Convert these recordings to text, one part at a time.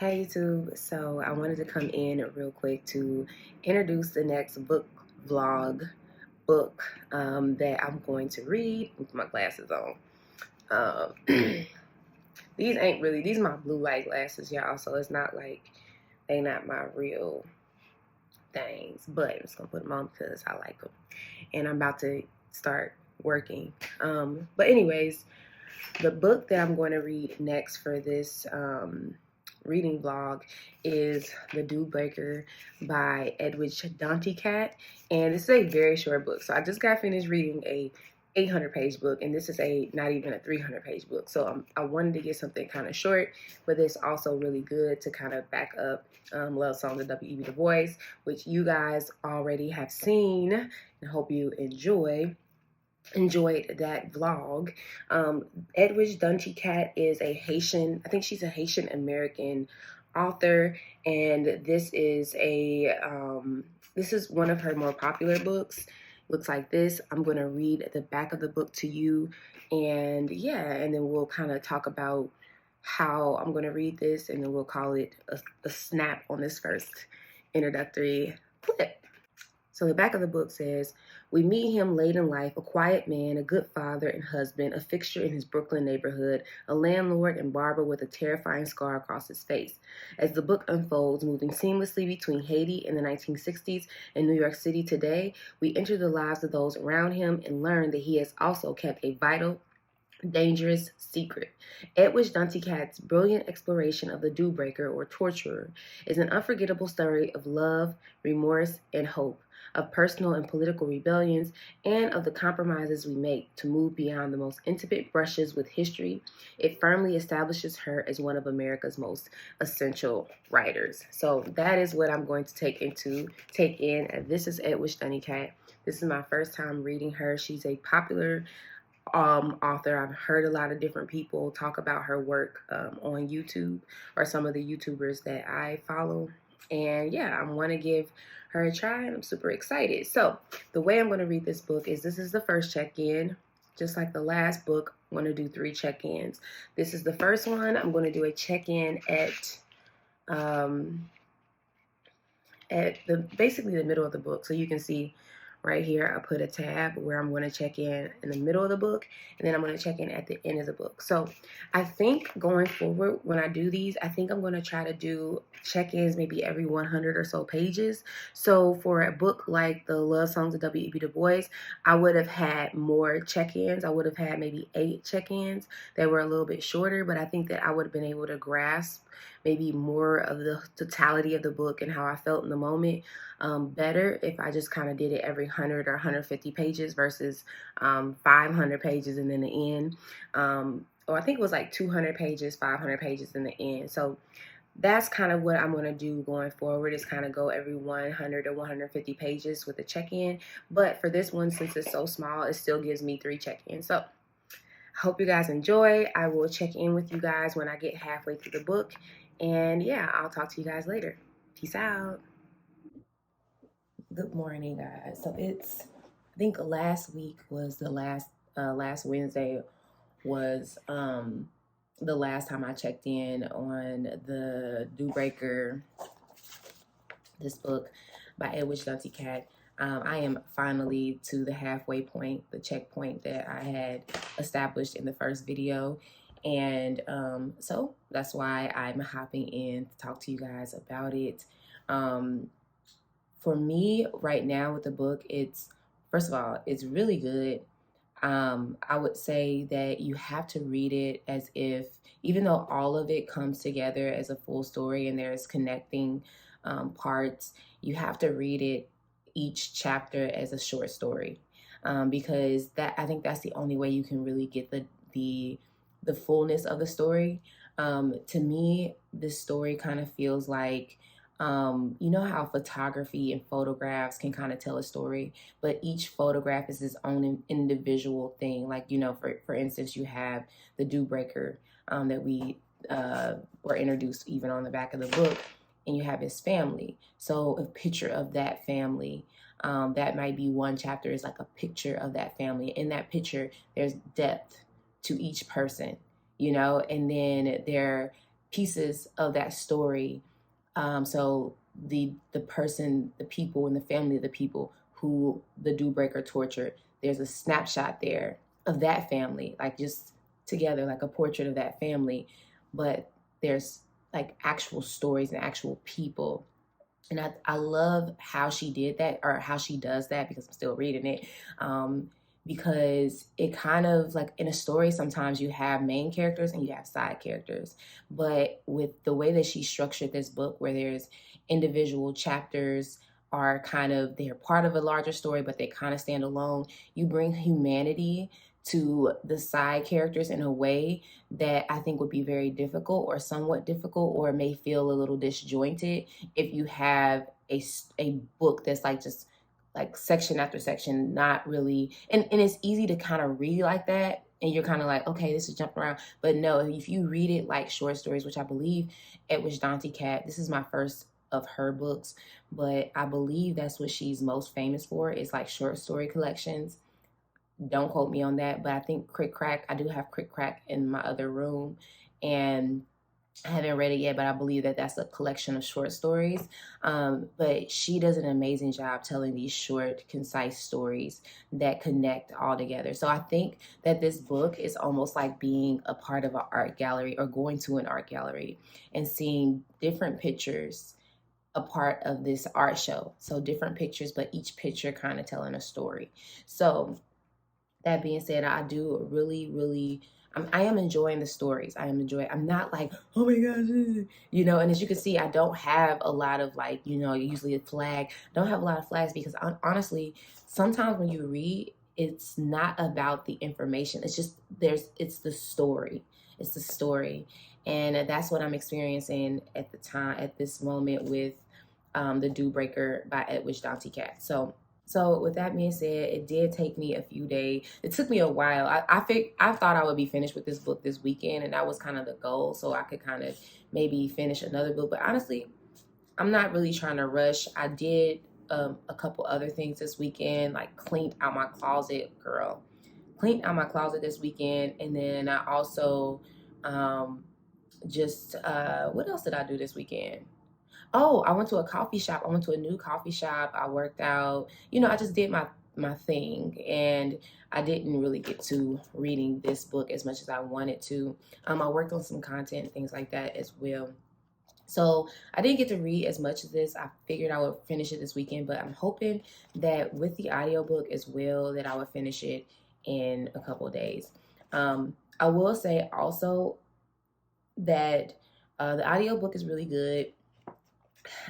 Hey YouTube, so I wanted to come in real quick to introduce the next book that I'm going to read with my glasses on. These are my blue light glasses, y'all, so it's not like they not my real things, but I'm just gonna put them on because I like them and I'm about to start working. But anyways, the book that I'm going to read next for this reading vlog is The Dew Breaker by Edwidge Danticat, and this is a very short book. So I just got finished reading a 800-page book, and this is not even a 300-page book. So I wanted to get something kind of short, but it's also really good to kind of back up Love Songs of W.E.B. Du Bois, which you guys already have seen, and hope you enjoyed that vlog. Edwidge Danticat is a Haitian, I think she's a Haitian American author, and this is one of her more popular books. Looks like this. I'm going to read the back of the book to you, and then we'll kind of talk about how I'm going to read this, and then we'll call it a snap on this first introductory clip. So the back of the book says, we meet him late in life, a quiet man, a good father and husband, a fixture in his Brooklyn neighborhood, a landlord and barber with a terrifying scar across his face. As the book unfolds, moving seamlessly between Haiti in the 1960s and New York City today, we enter the lives of those around him and learn that he has also kept a vital, dangerous secret. Edwidge Danticat's brilliant exploration of the dew breaker or torturer is an unforgettable story of love, remorse, and hope, of personal and political rebellions, and of the compromises we make to move beyond the most intimate brushes with history. It firmly establishes her as one of America's most essential writers. So that is what I'm going to take in. And this is Edwidge Danticat. This is my first time reading her. She's a popular author. I've heard a lot of different people talk about her work on YouTube, or some of the YouTubers that I follow. And yeah, I want to give her a try, and I'm super excited. So the way I'm going to read this book is, this is the first check-in. Just like the last book, I'm going to do 3 check-ins. This is the first one. I'm going to do a check-in at basically the middle of the book. So you can see right here, I put a tab where I'm going to check in the middle of the book, and then I'm going to check in at the end of the book. So I think going forward, when I do these, I think I'm going to try to do check-ins maybe every 100 or so pages. So for a book like the Love Songs of W.E.B. Du Bois, I would have had more check-ins. I would have had maybe 8 check-ins that were a little bit shorter, but I think that I would have been able to grasp maybe more of the totality of the book and how I felt in the moment better if I just kind of did it every 100 or 150 pages versus 500 pages and then the end. Or I think it was like 200 pages, 500 pages in the end. So that's kind of what I'm going to do going forward, is kind of go every 100 or 150 pages with a check-in. But for this one, since it's so small, it still gives me 3 check-ins. So I hope you guys enjoy. I will check in with you guys when I get halfway through the book. And yeah, I'll talk to you guys later. Peace out. Good morning, guys. So I think last week was the last Wednesday was the last time I checked in on the Dew Breaker, this book by Edwidge Danticat. I am finally to the halfway point, the checkpoint that I had established in the first video. And so that's why I'm hopping in to talk to you guys about it. For me right now with the book, first of all, it's really good. I would say that you have to read it as if, even though all of it comes together as a full story and there's connecting parts, you have to read it each chapter as a short story, because I think that's the only way you can really get the fullness of the story. To me, this story kind of feels like, you know how photography and photographs can kind of tell a story, but each photograph is its own individual thing. Like, you know, for instance, you have the Dew Breaker that we were introduced even on the back of the book, and you have his family. So a picture of that family, that might be one chapter, is like a picture of that family. In that picture, there's depth to each person, you know, and then pieces of that story. So the person, the people, and the family of the people who the dew breaker tortured, there's a snapshot there of that family, like just together, like a portrait of that family. But there's like actual stories and actual people. And I love how she did that, or how she does that, because I'm still reading it. Because it kind of, like, in a story, sometimes you have main characters and you have side characters. But with the way that she structured this book, where there's individual chapters are kind of, they're part of a larger story, but they kind of stand alone. You bring humanity to the side characters in a way that I think would be very difficult, or somewhat difficult, or may feel a little disjointed if you have a book that's like just like section after section, not really, and it's easy to kind of read like that, and you're kind of like, okay, this is jumping around. But no, if you read it like short stories, which I believe Edwidge Danticat, this is my first of her books, but I believe that's what she's most famous for, is like short story collections. Don't quote me on that, but I think Crick Crack, I do have Crick Crack in my other room, and I haven't read it yet, but I believe that that's a collection of short stories. But she does an amazing job telling these short, concise stories that connect all together. So I think that this book is almost like being a part of an art gallery, or going to an art gallery and seeing different pictures, a part of this art show. So different pictures, but each picture kind of telling a story. So that being said, I do really, really, I am enjoying the stories. I'm not like, oh my gosh, you know, and as you can see, I don't have a lot of, like, you know, usually a flag. I don't have a lot of flags, because honestly, sometimes when you read, it's not about the information. It's just, it's the story. It's the story. And that's what I'm experiencing at the time, at this moment, with The Dew Breaker by Edwidge Danticat. So with that being said, it did take me a few days. It took me a while. I thought I would be finished with this book this weekend, and that was kind of the goal, so I could kind of maybe finish another book. But honestly, I'm not really trying to rush. I did a couple other things this weekend, like cleaned out my closet, girl. Cleaned out my closet this weekend, and then I also just what else did I do this weekend? Oh, I went to a coffee shop. I went to a new coffee shop. I worked out. You know, I just did my thing, and I didn't really get to reading this book as much as I wanted to. I worked on some content and things like that as well. So I didn't get to read as much of this. I figured I would finish it this weekend, but I'm hoping that with the audiobook as well, that I would finish it in a couple of days. I will say also that the audiobook is really good.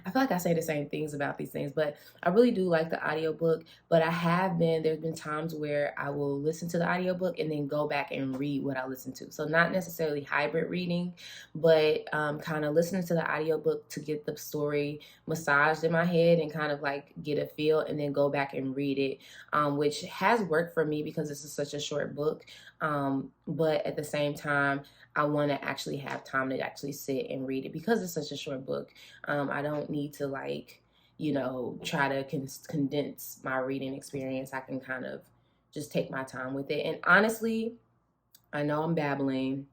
I feel like I say the same things about these things, but I really do like the audiobook. But there's been times where I will listen to the audiobook and then go back and read what I listened to. So not necessarily hybrid reading, but kind of listening to the audiobook to get the story massaged in my head and kind of like get a feel, and then go back and read it, which has worked for me because this is such a short book. But at the same time, I want to actually have time to actually sit and read it because it's such a short book. I don't need to, like, you know, try to condense my reading experience. I can kind of just take my time with it. And honestly, I know I'm babbling,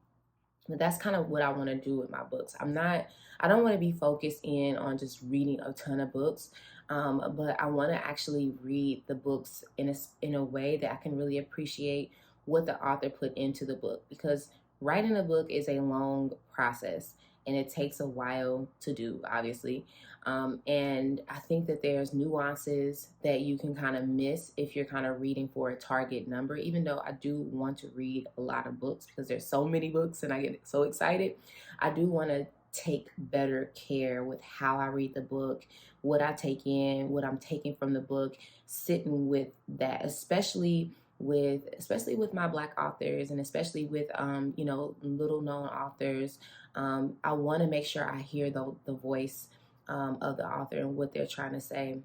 but that's kind of what I want to do with my books. I don't want to be focused in on just reading a ton of books, but I want to actually read the books in a way that I can really appreciate what the author put into the book, because writing a book is a long process and it takes a while to do, obviously. And I think that there's nuances that you can kind of miss if you're kind of reading for a target number, even though I do want to read a lot of books because there's so many books and I get so excited. I do want to take better care with how I read the book, what I take in, what I'm taking from the book, sitting with that, especially with my Black authors, and especially with you know, little known authors. I want to make sure I hear the voice of the author and what they're trying to say.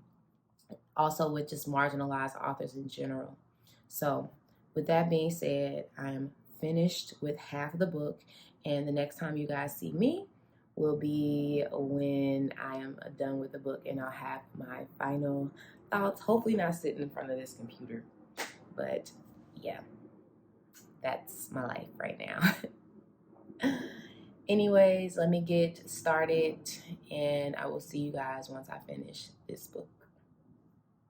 Also with just marginalized authors in general. So with that being said, I am finished with half of the book, and the next time you guys see me will be when I am done with the book, and I'll have my final thoughts, hopefully not sitting in front of this computer. But yeah, that's my life right now. Anyways, let me get started, and I will see you guys once I finish this book.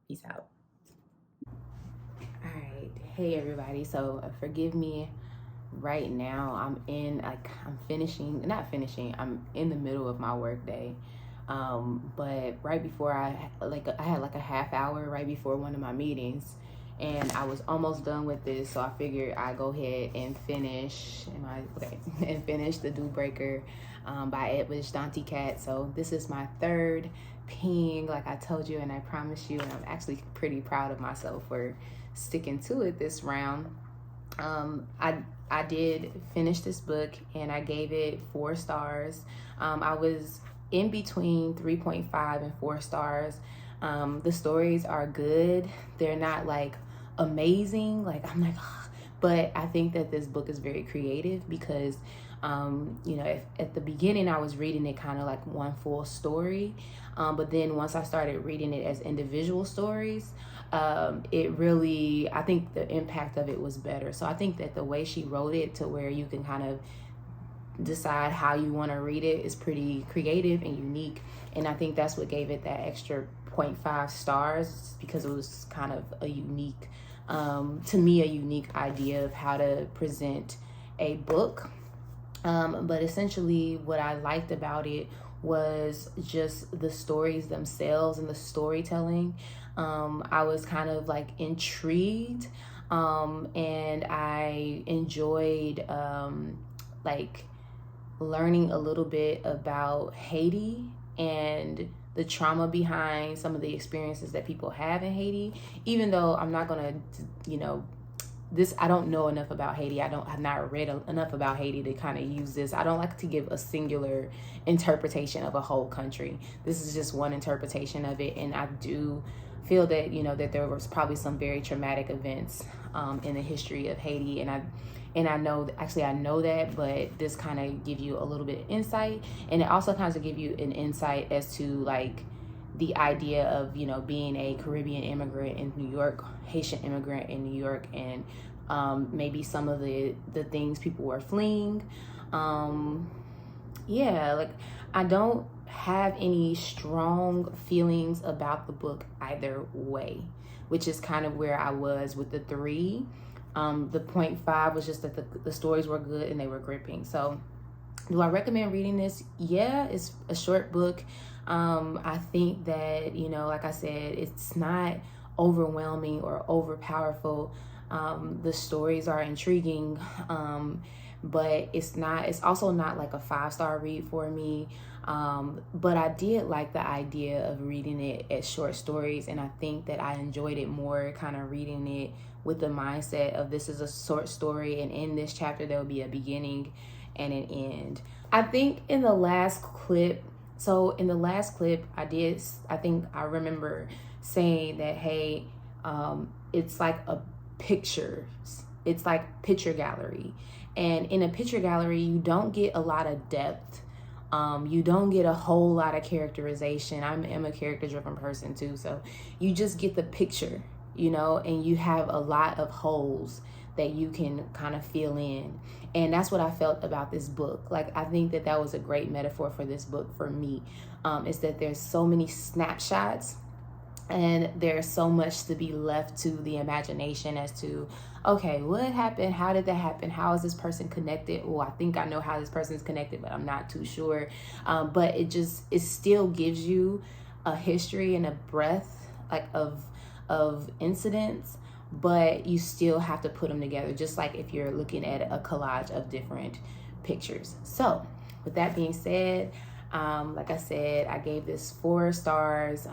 Peace out. All right. Hey, everybody. So forgive me. Right now, I'm in the middle of my work day. But right before I had like a half hour right before one of my meetings, and I was almost done with this, so I figured I'd go ahead and finish. And finish The Dew Breaker by Edwidge Danticat. So this is my third ping, like I told you, and I promise you, and I'm actually pretty proud of myself for sticking to it this round. I did finish this book, and I gave it 4 stars. I was in between 3.5 and 4 stars. The stories are good. They're not like amazing. Like I'm like, but I think that this book is very creative because, if at the beginning I was reading it kind of like one full story, but then once I started reading it as individual stories, I think the impact of it was better. So I think that the way she wrote it to where you can kind of decide how you want to read it is pretty creative and unique. And I think that's what gave it that extra 0.5 stars, because it was kind of a unique, to me, a unique idea of how to present a book. But essentially what I liked about it was just the stories themselves and the storytelling. I was kind of like intrigued, and I enjoyed like learning a little bit about Haiti and the trauma behind some of the experiences that people have in Haiti. Even though I'm not gonna, I don't know enough about Haiti. I've not read enough about Haiti to kind of use this. I don't like to give a singular interpretation of a whole country. This is just one interpretation of it, and I do feel that that there was probably some very traumatic events in the history of Haiti, and I know that, but this kind of give you a little bit of insight, and it also kind of give you an insight as to like the idea of being a Caribbean immigrant in New York, Haitian immigrant in New York, and maybe some of the things people were fleeing. I don't have any strong feelings about the book either way, which is kind of where I was with the 3. The 0.5 was just that the stories were good and they were gripping. So do I recommend reading this? Yeah, it's a short book. I think that, like I said, it's not overwhelming or overpowerful. The stories are intriguing, but it's also not like a 5-star read for me. But I did like the idea of reading it as short stories, and I think that I enjoyed it more kind of reading it with the mindset of this is a short story, and in this chapter there will be a beginning and an end. I think in the last clip, I think I remember saying that, hey, it's like it's like picture gallery. And in a picture gallery, you don't get a lot of depth. You don't get a whole lot of characterization. I am a character-driven person too, so you just get the picture, and you have a lot of holes that you can kind of fill in. And that's what I felt about this book. Like, I think that was a great metaphor for this book for me, is that there's so many snapshots and there's so much to be left to the imagination as to, okay, what happened? How did that happen? How is this person connected? Oh, I think I know how this person is connected, but I'm not too sure. But it still gives you a history and a breadth like of incidents, but you still have to put them together, just like if you're looking at a collage of different pictures. So with that being said, like I said, I gave this 4 stars,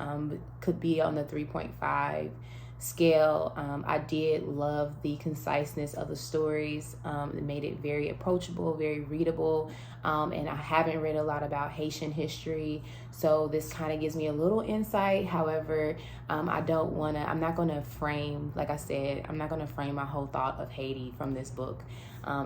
could be on the 3.5 scale. I did love the conciseness of the stories. It made it very approachable, very readable. And I haven't read a lot about Haitian history, so this kind of gives me a little insight. However, I'm not going to frame, like I said, I'm not going to frame my whole thought of Haiti from this book.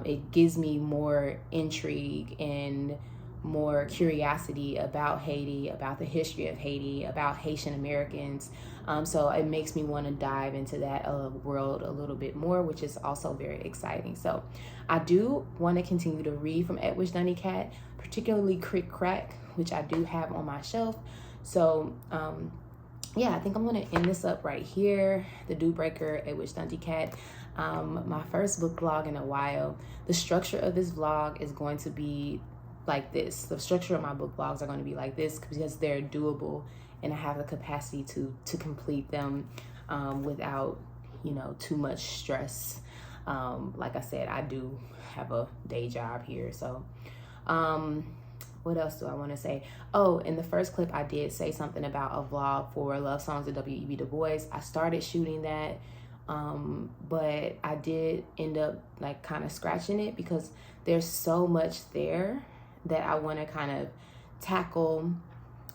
It gives me more intrigue and more curiosity about Haiti, about the history of Haiti, about Haitian Americans. So it makes me want to dive into that world a little bit more, which is also very exciting. So I do want to continue to read from Edwidge Danticat, particularly Crick Crack, which I do have on my shelf. So yeah, I think I'm going to end this up right here. The Dew Breaker, Edwidge Danticat. My first book vlog in a while. The structure of this vlog is going to be like this. The structure of my book vlogs are going to be like this because they're doable and I have the capacity to complete them without, you know, too much stress. Like I said, I do have a day job here. So what else do I want to say? Oh, in the first clip, I did say something about a vlog for Love Songs of W.E.B. Du Bois. I started shooting that, but I did end up like kind of scratching it because there's so much there that I want to kind of tackle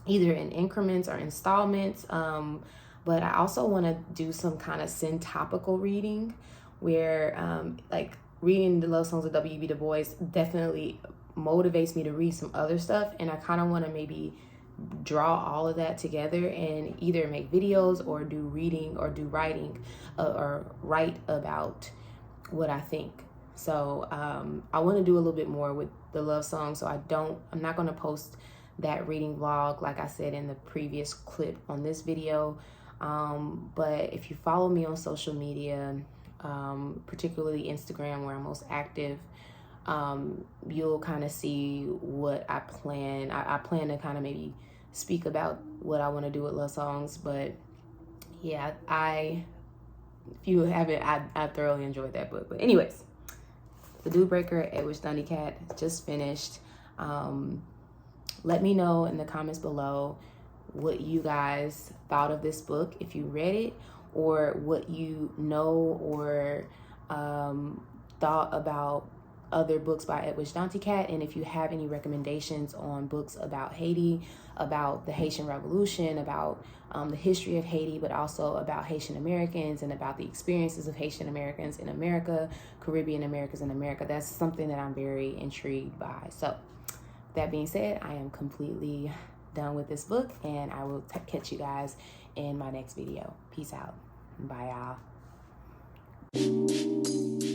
either in increments or installments. But I also want to do some kind of syntopical reading where like reading the Love Songs of W.E.B. Du Bois definitely motivates me to read some other stuff, and I kind of want to maybe draw all of that together and either make videos or do reading or do writing or write about what I think. So I want to do a little bit more with the love song, so I'm not going to post that reading vlog like I said in the previous clip on this video, but if you follow me on social media, particularly Instagram where I'm most active, you'll kind of see what I plan. I plan to kind of maybe speak about what I want to do with love songs, but yeah, if you haven't, I thoroughly enjoyed that book. But anyways, The Dew Breaker, Edwidge Danticat, just finished. Let me know in the comments below what you guys thought of this book, if you read it, or what you know or thought about other books by Edwidge Danticat, and if you have any recommendations on books about Haiti, about the Haitian Revolution, about the history of Haiti, but also about Haitian Americans and about the experiences of Haitian Americans in America, Caribbean Americans in America. That's something that I'm very intrigued by. So that being said, I am completely done with this book, and I will catch you guys in my next video. Peace out. Bye, y'all.